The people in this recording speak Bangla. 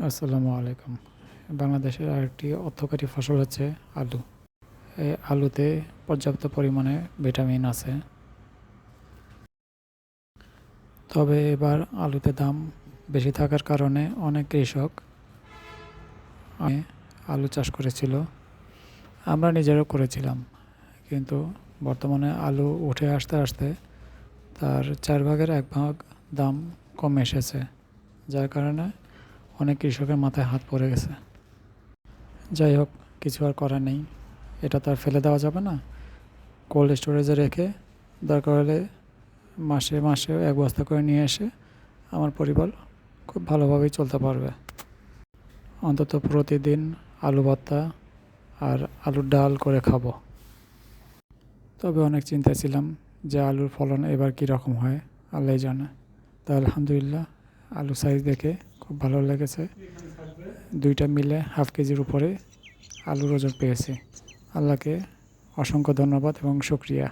আসসালামু আলাইকুম। বাংলাদেশের আরেকটি অর্থকরী ফসল হচ্ছে আলু। এই আলুতে পর্যাপ্ত পরিমাণে ভিটামিন আছে। তবে এবার আলুতে দাম বেশি থাকার কারণে অনেক কৃষক আলু চাষ করেছিল। আমরা নিজেরাও করেছিলাম, কিন্তু বর্তমানে আলু উঠে আসতে আসতে তার 1/4 দাম কমে এসেছে, যার কারণে অনেক কৃষকের মাথায় হাত পড়ে গেছে। যাই হোক, কিছু আর করার নেই, এটা তো আর ফেলে দেওয়া যাবে না। কোল্ড স্টোরেজে রেখে দরকার হলে মাসে মাসে 1 বস্তা করে নিয়ে এসে আমার পরিবার খুব ভালোভাবেই চলতে পারবে। অন্তত প্রতিদিন আলু ভর্তা আর আলুর ডাল করে খাবো। তবে অনেক চিন্তায় ছিলাম যে আলুর ফলন এবার কী রকম হয়, আল্লাহই জানে। তা আলহামদুলিল্লাহ, আলু সাইজ দেখে খুব ভালো লেগেছে। দুইটা মিলে হাফ কেজির উপরে আলুর ওজন পেয়েছি। আল্লাহকে অসংখ্য ধন্যবাদ এবং শুকরিয়া।